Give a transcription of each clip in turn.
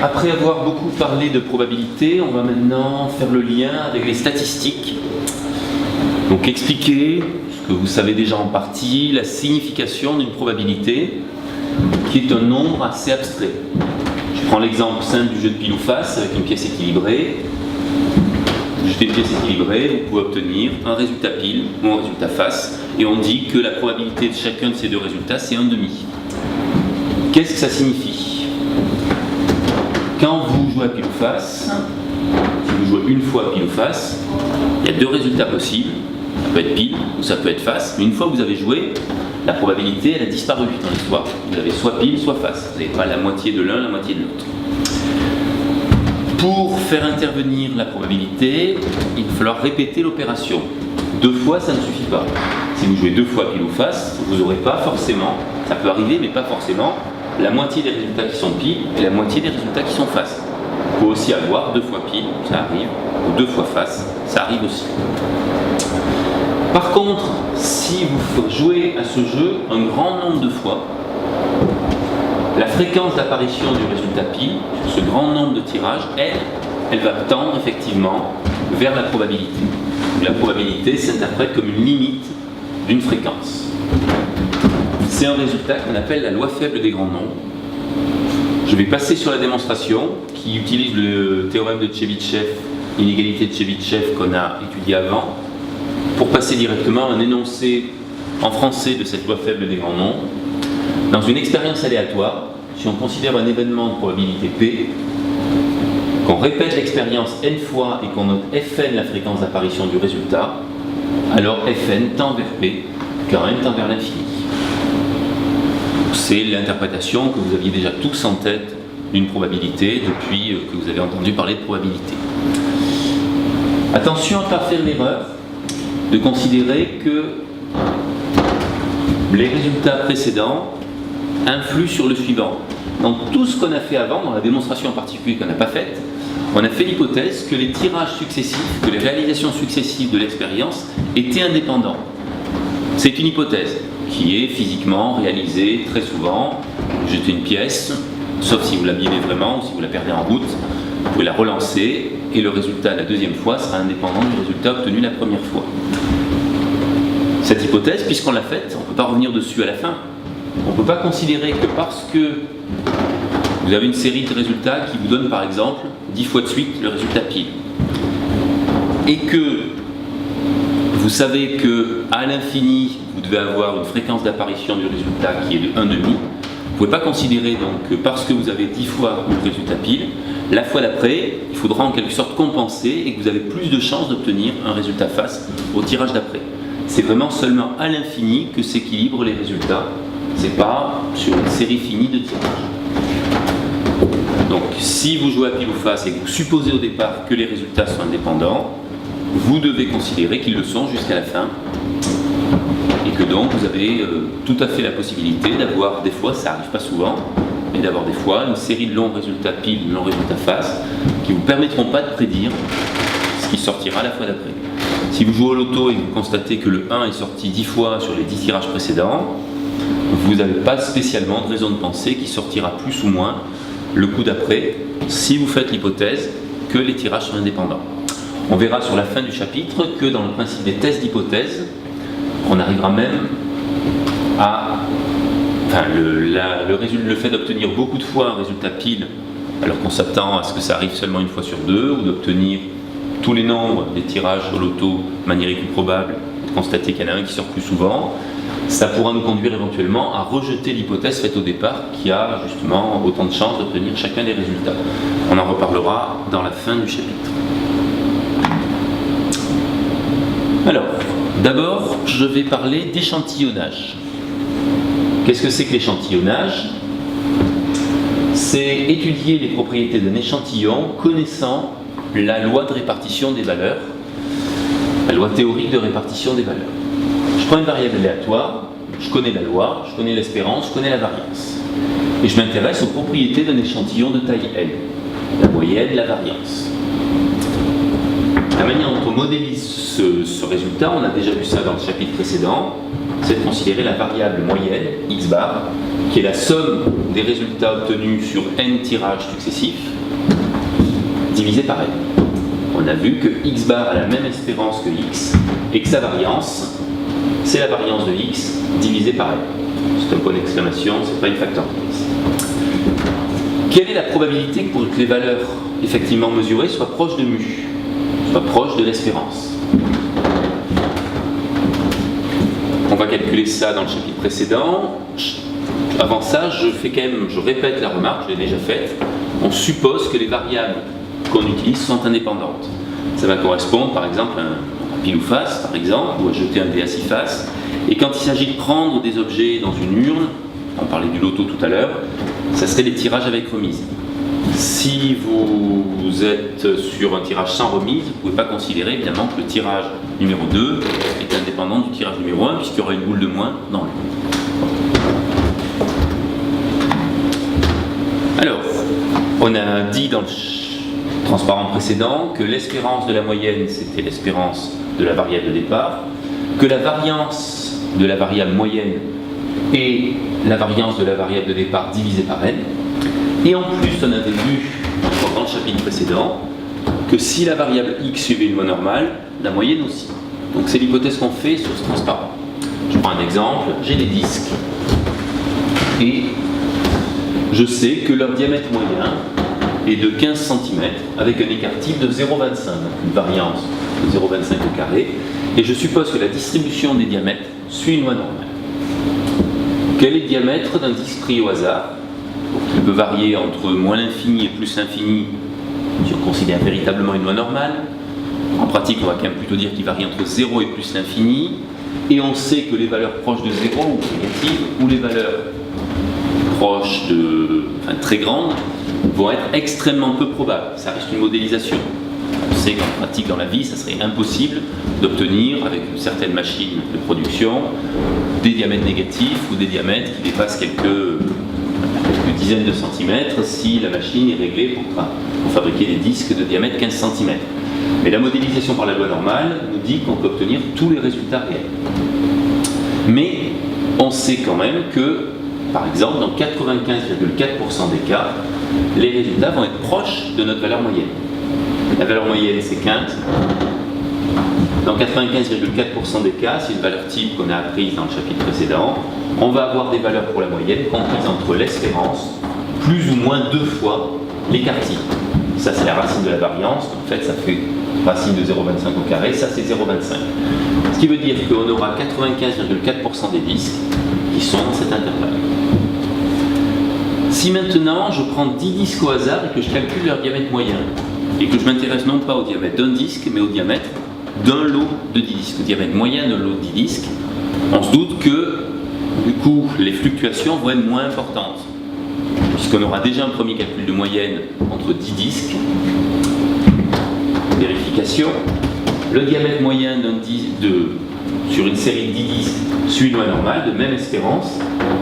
Après avoir beaucoup parlé de probabilité, on va maintenant faire le lien avec les statistiques. Donc expliquer, ce que vous savez déjà en partie, la signification d'une probabilité qui est un nombre assez abstrait. Je prends l'exemple simple du jeu de pile ou face avec une pièce équilibrée. Vous jetez une pièce équilibrée, vous pouvez obtenir un résultat pile ou un résultat face, et on dit que la probabilité de chacun de ces deux résultats, c'est 1/2. Qu'est-ce que ça signifie? Quand vous jouez à pile ou face, si vous jouez une fois pile ou face, il y a deux résultats possibles. Ça peut être pile ou ça peut être face, mais une fois que vous avez joué, la probabilité elle a disparu dans l'histoire. Vous avez soit pile, soit face. Vous n'avez pas la moitié de l'un, la moitié de l'autre. Pour faire intervenir la probabilité, il va falloir répéter l'opération. 2 fois, ça ne suffit pas. Si vous jouez 2 fois pile ou face, vous n'aurez pas forcément, ça peut arriver, mais pas forcément, la moitié des résultats qui sont pile et la moitié des résultats qui sont face. Il faut aussi avoir 2 fois pile, ça arrive, ou 2 fois face, ça arrive aussi. Par contre, si vous jouez à ce jeu un grand nombre de fois, la fréquence d'apparition du résultat pile, sur ce grand nombre de tirages, elle va tendre effectivement vers la probabilité. La probabilité s'interprète comme une limite d'une fréquence. C'est un résultat qu'on appelle la loi faible des grands nombres. Je vais passer sur la démonstration qui utilise le théorème de Tchebychev, l'inégalité de Tchebychev qu'on a étudié avant, pour passer directement à un énoncé en français de cette loi faible des grands nombres. Dans une expérience aléatoire, si on considère un événement de probabilité P, qu'on répète l'expérience n fois et qu'on note Fn la fréquence d'apparition du résultat, alors Fn tend vers P quand n tend vers l'infini. C'est l'interprétation que vous aviez déjà tous en tête d'une probabilité depuis que vous avez entendu parler de probabilité. Attention à ne pas faire l'erreur de considérer que les résultats précédents influent sur le suivant. Dans tout ce qu'on a fait avant, dans la démonstration en particulier qu'on n'a pas faite, on a fait l'hypothèse que les tirages successifs, que les réalisations successives de l'expérience étaient indépendants. C'est une hypothèse qui est physiquement réalisée très souvent. Vous jetez une pièce, sauf si vous l'abîmez vraiment ou si vous la perdez en route, vous pouvez la relancer et le résultat la deuxième fois sera indépendant du résultat obtenu la première fois. Cette hypothèse, puisqu'on l'a faite, on ne peut pas revenir dessus à la fin. On ne peut pas considérer que parce que vous avez une série de résultats qui vous donne par exemple 10 fois de suite le résultat pile, et que vous savez qu'à l'infini vous devez avoir une fréquence d'apparition du résultat qui est de 1/2, vous ne pouvez pas considérer donc que parce que vous avez 10 fois le résultat pile, la fois d'après, il faudra en quelque sorte compenser et que vous avez plus de chances d'obtenir un résultat face au tirage d'après. C'est vraiment seulement à l'infini que s'équilibrent les résultats. C'est pas sur une série finie de tirages. Donc si vous jouez à pile ou face et que vous supposez au départ que les résultats sont indépendants, vous devez considérer qu'ils le sont jusqu'à la fin. Et que donc vous avez tout à fait la possibilité d'avoir des fois, ça n'arrive pas souvent, mais d'avoir des fois une série de longs résultats pile, longs résultats face, qui ne vous permettront pas de prédire ce qui sortira la fois d'après. Si vous jouez au loto et que vous constatez que le 1 est sorti 10 fois sur les 10 tirages précédents, vous n'avez pas spécialement de raison de penser qu'il sortira plus ou moins le coup d'après, si vous faites l'hypothèse que les tirages sont indépendants. On verra sur la fin du chapitre que dans le principe des tests d'hypothèse, on arrivera même à... le fait d'obtenir beaucoup de fois un résultat pile, alors qu'on s'attend à ce que ça arrive seulement une fois sur deux, ou d'obtenir tous les nombres des tirages au loto de manière équiprobable, et de constater qu'il y en a un qui sort plus souvent, ça pourra nous conduire éventuellement à rejeter l'hypothèse faite au départ qui a justement autant de chances d'obtenir chacun des résultats. On en reparlera dans la fin du chapitre. Alors, d'abord, je vais parler d'échantillonnage. Qu'est-ce que c'est que l'échantillonnage? C'est étudier les propriétés d'un échantillon connaissant la loi de répartition des valeurs, la loi théorique de répartition des valeurs. Je prends une variable aléatoire, je connais la loi, je connais l'espérance, je connais la variance. Et je m'intéresse aux propriétés d'un échantillon de taille N, la moyenne, la variance. La manière dont on modélise ce résultat, on a déjà vu ça dans le chapitre précédent, c'est de considérer la variable moyenne, x bar, qui est la somme des résultats obtenus sur n tirages successifs, divisé par n. On a vu que x bar a la même espérance que x, et que sa variance, c'est la variance de x divisée par n. C'est un point d'exclamation, c'est pas une factorielle. Quelle est la probabilité pour que les valeurs effectivement mesurées soient proches de mu, soient proches de l'espérance? On va calculer ça dans le chapitre précédent. Avant ça, je répète la remarque, je l'ai déjà faite. On suppose que les variables qu'on utilise sont indépendantes. Ça va correspondre par exemple à un pile ou face, par exemple, ou à jeter un dé à 6 faces. Et quand il s'agit de prendre des objets dans une urne, on parlait du loto tout à l'heure, ça serait des tirages avec remise. Si vous êtes sur un tirage sans remise, vous ne pouvez pas considérer évidemment que le tirage numéro 2 est indépendant du tirage numéro 1, puisqu'il y aura une boule de moins dans le. Alors, on a dit dans le transparent précédent que l'espérance de la moyenne, c'était l'espérance de la variable de départ, que la variance de la variable moyenne est la variance de la variable de départ divisée par n. Et en plus, on avait vu dans le chapitre précédent que si la variable x suivait une loi normale, la moyenne aussi. Donc c'est l'hypothèse qu'on fait sur ce transparent. Je prends un exemple, j'ai des disques et je sais que leur diamètre moyen est de 15 cm avec un écart type de 0,25, une variance de 0,25 au carré, et je suppose que la distribution des diamètres suit une loi normale. Quel est le diamètre d'un disque pris au hasard? Il peut varier entre moins l'infini et plus l'infini si on considère véritablement une loi normale. En pratique, on va quand même plutôt dire qu'il varie entre 0 et plus l'infini. Et on sait que les valeurs proches de 0 ou négatives, ou les valeurs proches très grandes, vont être extrêmement peu probables. Ça reste une modélisation. On sait qu'en pratique, dans la vie, ça serait impossible d'obtenir, avec une certaine machine de production, des diamètres négatifs ou des diamètres qui dépassent quelques dizaines de centimètres si la machine est réglée pour fabriquer des disques de diamètre 15 cm. Mais la modélisation par la loi normale nous dit qu'on peut obtenir tous les résultats réels. Mais on sait quand même que, par exemple, dans 95,4% des cas, les résultats vont être proches de notre valeur moyenne. La valeur moyenne, c'est 15. Dans 95,4% des cas, c'est une valeur type qu'on a apprise dans le chapitre précédent, on va avoir des valeurs pour la moyenne comprises entre l'espérance, plus ou moins 2 fois l'écart type. Ça, c'est la racine de la variance, en fait, ça fait racine de 0,25 au carré, ça c'est 0,25. Ce qui veut dire qu'on aura 95,4% des disques qui sont dans cet intervalle. Si maintenant je prends 10 disques au hasard et que je calcule leur diamètre moyen, et que je m'intéresse non pas au diamètre d'un disque, mais au diamètre d'un lot de 10 disques, au diamètre moyen d'un lot de 10 disques, on se doute que du coup les fluctuations vont être moins importantes, puisqu'on aura déjà un premier calcul de moyenne entre 10 disques. Vérification, le diamètre moyen d'un disque sur une série de 10 disques suit une loi normale de même espérance,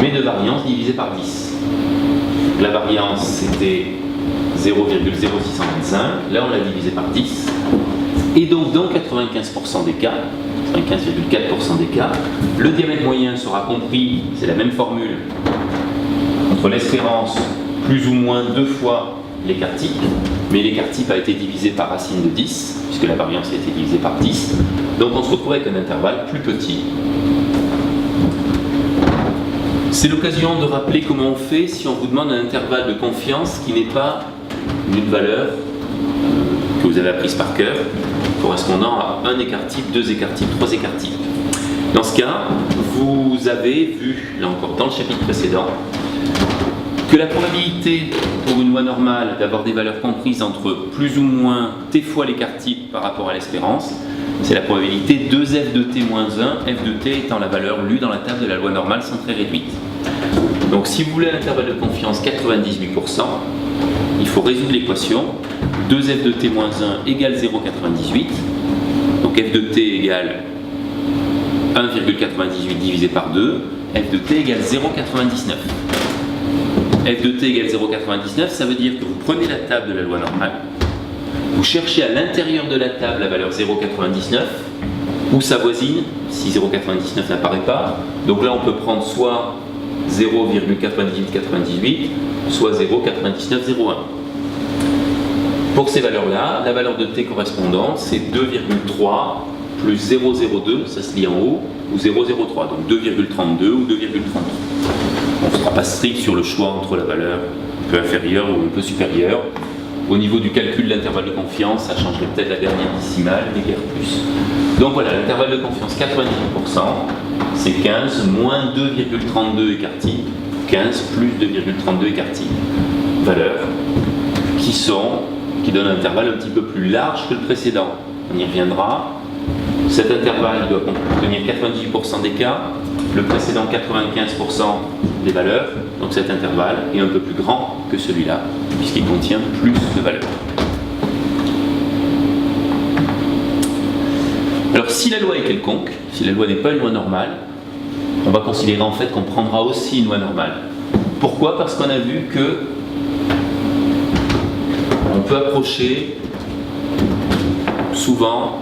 mais de variance divisée par 10. La variance c'était 0,0625, là on l'a divisé par 10, et donc dans 95% des cas, 95,4% des cas, le diamètre moyen sera compris, c'est la même formule, entre l'espérance plus ou moins 2 fois l'écart type, mais l'écart type a été divisé par racine de 10, puisque la variance a été divisée par 10, donc on se retrouve avec un intervalle plus petit. C'est l'occasion de rappeler comment on fait si on vous demande un intervalle de confiance qui n'est pas d'une valeur que vous avez apprise par cœur, correspondant à un écart type, 2 écarts types, 3 écarts types. Dans ce cas, vous avez vu, là encore dans le chapitre précédent, que la probabilité pour une loi normale d'avoir des valeurs comprises entre plus ou moins t fois l'écart type par rapport à l'espérance, c'est la probabilité 2f de t moins 1, f de t étant la valeur lue dans la table de la loi normale sans très réduite. Donc si vous voulez un intervalle de confiance 98%, il faut résoudre l'équation 2f de t moins 1 égale 0,98, donc f de t égale 1,98 divisé par 2, f de t égale 0,99. f de t égale 0,99, ça veut dire que vous prenez la table de la loi normale, vous cherchez à l'intérieur de la table la valeur 0,99, ou sa voisine, si 0,99 n'apparaît pas. Donc là, on peut prendre soit 0,9898, soit 0,9901. Pour ces valeurs-là, la valeur de t correspondante, c'est 2,3 plus 0,02, ça se lit en haut, ou 0,03, donc 2,32 ou 2,33. On ne sera pas strict sur le choix entre la valeur un peu inférieure ou un peu supérieure. Au niveau du calcul de l'intervalle de confiance, ça changerait peut-être la dernière décimale, mais guère plus. Donc voilà, l'intervalle de confiance 98%, c'est 15 moins 2,32 écart-type, 15 plus 2,32 écart-type. Valeurs qui donnent un intervalle un petit peu plus large que le précédent. On y reviendra. Cet intervalle doit contenir 98% des cas, le précédent 95% des valeurs, donc cet intervalle est un peu plus grand que celui-là, puisqu'il contient plus de valeurs. Alors si la loi est quelconque, si la loi n'est pas une loi normale, on va considérer en fait qu'on prendra aussi une loi normale. Pourquoi ? Parce qu'on a vu que on peut approcher souvent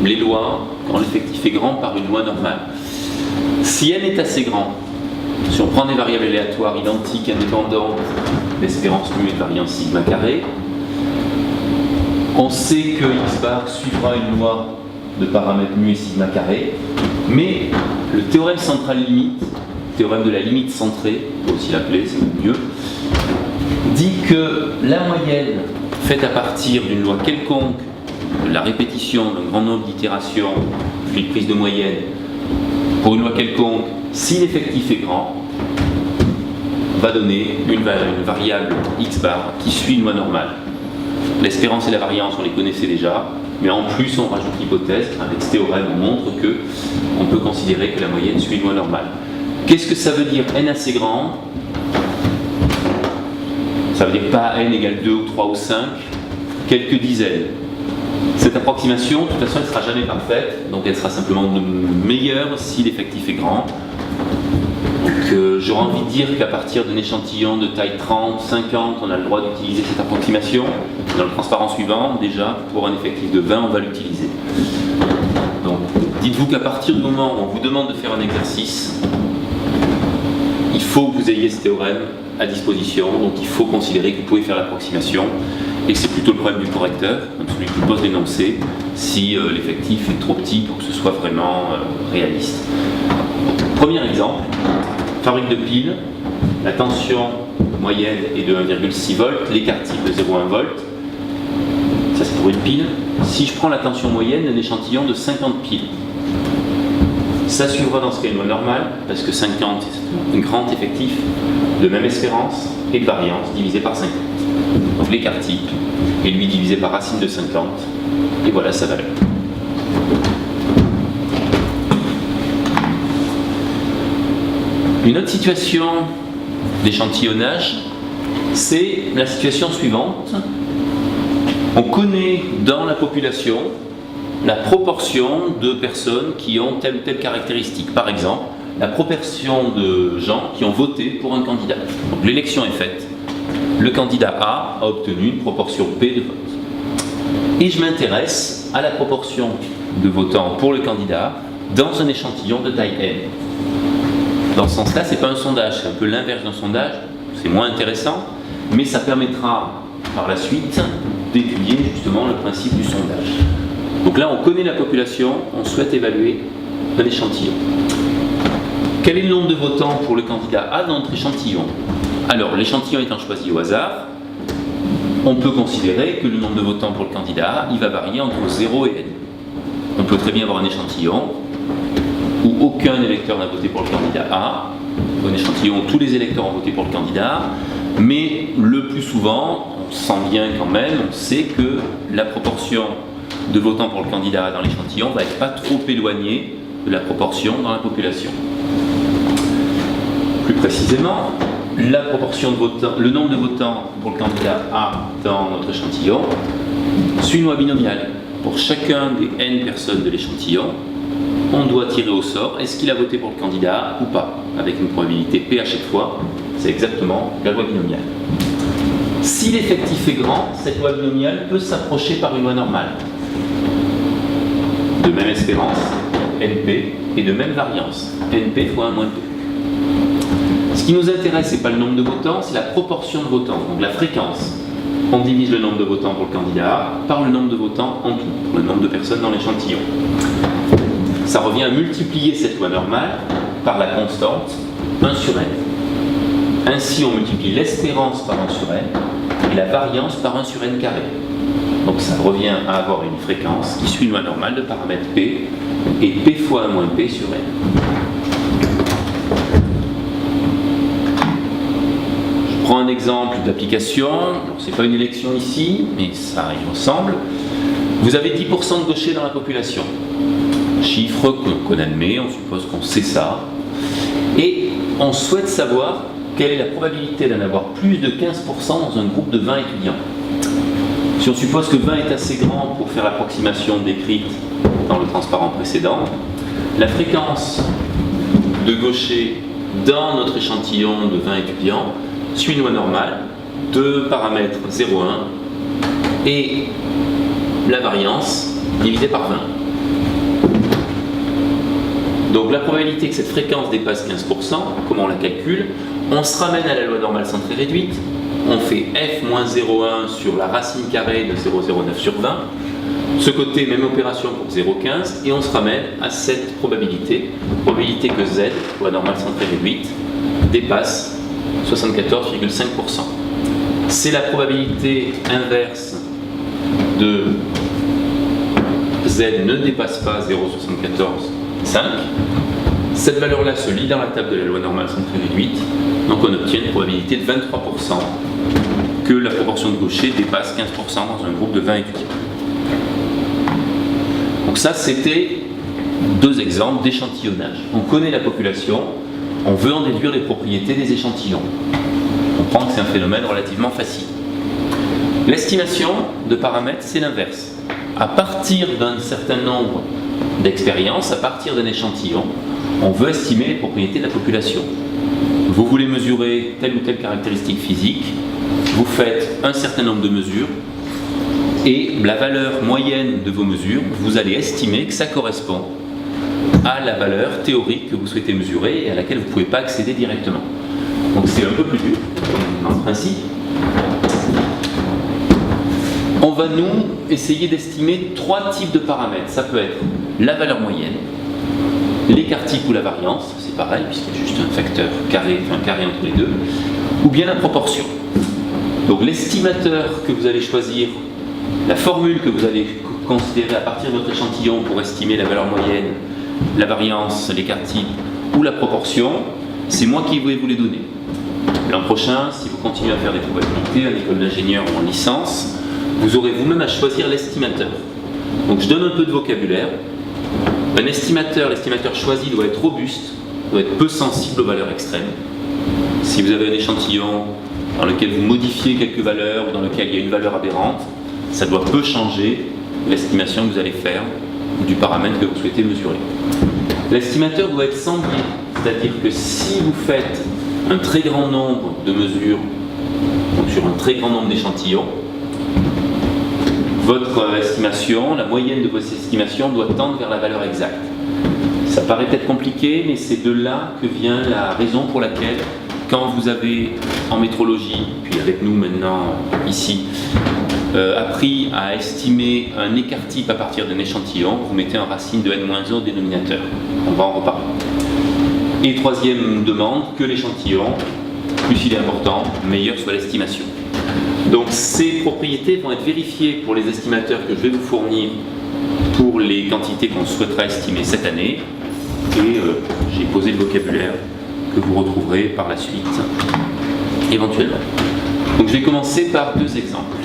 les lois, quand l'effectif est grand, par une loi normale. Si n est assez grand, si on prend des variables aléatoires identiques, indépendantes, l'espérance mu et de variance sigma carré, on sait que x bar suivra une loi de paramètres mu et sigma carré, mais le théorème central limite, théorème de la limite centrée, on peut aussi l'appeler, c'est mieux, dit que la moyenne faite à partir d'une loi quelconque, de la répétition d'un grand nombre d'itérations, puis de prise de moyenne, pour une loi quelconque, si l'effectif est grand, va donner une variable x bar qui suit une loi normale. L'espérance et la variance, on les connaissait déjà, mais en plus on rajoute l'hypothèse. Avec ce théorème, on montre que on peut considérer que la moyenne suit une loi normale. Qu'est-ce que ça veut dire n assez grand? Ça veut dire pas n égale 2 ou 3 ou 5, quelques dizaines. Cette approximation, de toute façon, elle ne sera jamais parfaite, donc elle sera simplement meilleure si l'effectif est grand. Donc j'aurais envie de dire qu'à partir d'un échantillon de taille 30, 50, on a le droit d'utiliser cette approximation. Dans le transparent suivant, déjà, pour un effectif de 20, on va l'utiliser. Donc dites-vous qu'à partir du moment où on vous demande de faire un exercice, il faut que vous ayez ce théorème à disposition, donc il faut considérer que vous pouvez faire l'approximation et que c'est plutôt le problème du correcteur, donc celui qui pose l'énoncé, si l'effectif est trop petit pour que ce soit vraiment réaliste. Premier exemple, fabrique de piles, la tension moyenne est de 1,6 volts, l'écart-type de 0,1 volt, ça c'est pour une pile. Si je prends la tension moyenne d'un échantillon de 50 piles, ça suivra dans ce cas une loi normale, parce que 50 c'est un grand effectif de même espérance et de variance divisé par 50. Donc l'écart-type est lui divisé par racine de 50, et voilà sa valeur. Une autre situation d'échantillonnage, c'est la situation suivante. On connaît dans la population la proportion de personnes qui ont telle ou telle caractéristique. Par exemple, la proportion de gens qui ont voté pour un candidat. Donc l'élection est faite. Le candidat A a obtenu une proportion P de vote. Et je m'intéresse à la proportion de votants pour le candidat dans un échantillon de taille N. Dans ce sens-là, ce n'est pas un sondage, c'est un peu l'inverse d'un sondage. C'est moins intéressant, mais ça permettra par la suite d'étudier justement le principe du sondage. Donc là, on connaît la population, on souhaite évaluer un échantillon. Quel est le nombre de votants pour le candidat A dans notre échantillon? Alors, l'échantillon étant choisi au hasard, on peut considérer que le nombre de votants pour le candidat A, il va varier entre 0 et N. On peut très bien avoir un échantillon où aucun électeur n'a voté pour le candidat A, un échantillon où tous les électeurs ont voté pour le candidat A, mais le plus souvent, on sent bien quand même, on sait que la proportion de votants pour le candidat A dans l'échantillon va être pas trop éloignée de la proportion dans la population. Plus précisément, la proportion de votants, le nombre de votants pour le candidat A dans notre échantillon suit une loi binomiale. Pour chacun des n personnes de l'échantillon, on doit tirer au sort est-ce qu'il a voté pour le candidat A ou pas, avec une probabilité P à chaque fois. C'est exactement la loi binomiale. Si l'effectif est grand, cette loi binomiale peut s'approcher par une loi normale. De même espérance NP et de même variance, NP fois 1 moins P. Ce qui nous intéresse, ce n'est pas le nombre de votants, c'est la proportion de votants, donc la fréquence. On divise le nombre de votants pour le candidat A par le nombre de votants en tout, le nombre de personnes dans l'échantillon. Ça revient à multiplier cette loi normale par la constante 1 sur n. Ainsi, on multiplie l'espérance par 1 sur n et la variance par 1 sur n carré. Donc ça revient à avoir une fréquence qui suit une loi normale de paramètre P et P fois 1 moins P sur n. Je prends un exemple d'application. Ce n'est pas une élection ici, mais ça y ressemble. Vous avez 10% de gauchers dans la population. Chiffre qu'on admet, on suppose qu'on sait ça. Et on souhaite savoir quelle est la probabilité d'en avoir plus de 15% dans un groupe de 20 étudiants. Si on suppose que 20 est assez grand pour faire l'approximation décrite dans le transparent précédent, la fréquence de gauchers dans notre échantillon de 20 étudiants suit une loi normale, 2 paramètres 0,1 et la variance divisée par 20. Donc la probabilité que cette fréquence dépasse 15%, comment on la calcule? On se ramène à la loi normale centrée réduite, on fait f moins 0,1 sur la racine carrée de 0,09 sur 20. Ce côté, même opération pour 0,15, et on se ramène à cette probabilité que z, loi normale centrée réduite, dépasse 74,5%. C'est la probabilité inverse de z ne dépasse pas 0,74,5. Cette valeur-là se lit dans la table de la loi normale centrée réduite, donc on obtient une probabilité de 23% que la proportion de gauchers dépasse 15% dans un groupe de 20 étudiants. Donc ça, c'était 2 exemples d'échantillonnage. On connaît la population, on veut en déduire les propriétés des échantillons. On comprend que c'est un phénomène relativement facile. L'estimation de paramètres, c'est l'inverse. À partir d'un certain nombre d'expériences, à partir d'un échantillon, on veut estimer les propriétés de la population. Vous voulez mesurer telle ou telle caractéristique physique, vous faites un certain nombre de mesures, et la valeur moyenne de vos mesures, vous allez estimer que ça correspond à la valeur théorique que vous souhaitez mesurer et à laquelle vous ne pouvez pas accéder directement. Donc c'est un peu plus dur, en principe. On va nous essayer d'estimer 3 types de paramètres. Ça peut être la valeur moyenne, l'écart type ou la variance, c'est pareil puisqu'il y a juste un facteur carré, un carré entre les deux, ou bien la proportion. Donc l'estimateur que vous allez choisir, la formule que vous allez considérer à partir de votre échantillon pour estimer la valeur moyenne, la variance, l'écart type ou la proportion, c'est moi qui vais vous les donner. L'an prochain, si vous continuez à faire des probabilités en école d'ingénieur ou en licence, vous aurez vous-même à choisir l'estimateur. Donc je donne un peu de vocabulaire. Un estimateur, l'estimateur choisi doit être robuste, doit être peu sensible aux valeurs extrêmes. Si vous avez un échantillon dans lequel vous modifiez quelques valeurs ou dans lequel il y a une valeur aberrante, ça doit peu changer l'estimation que vous allez faire du paramètre que vous souhaitez mesurer. L'estimateur doit être sans biais, c'est-à-dire que si vous faites un très grand nombre de mesures, donc sur un très grand nombre d'échantillons, votre estimation, la moyenne de vos estimations doit tendre vers la valeur exacte. Ça paraît peut-être compliqué, mais c'est de là que vient la raison pour laquelle, quand vous avez en métrologie, puis avec nous maintenant ici, appris à estimer un écart type à partir d'un échantillon, vous mettez en racine de n-1 au dénominateur. On va en reparler. Et troisième demande, que l'échantillon, plus il est important, meilleure soit l'estimation. Donc ces propriétés vont être vérifiées pour les estimateurs que je vais vous fournir pour les quantités qu'on souhaitera estimer cette année. Et j'ai posé le vocabulaire que vous retrouverez par la suite, éventuellement. Donc je vais commencer par 2 exemples.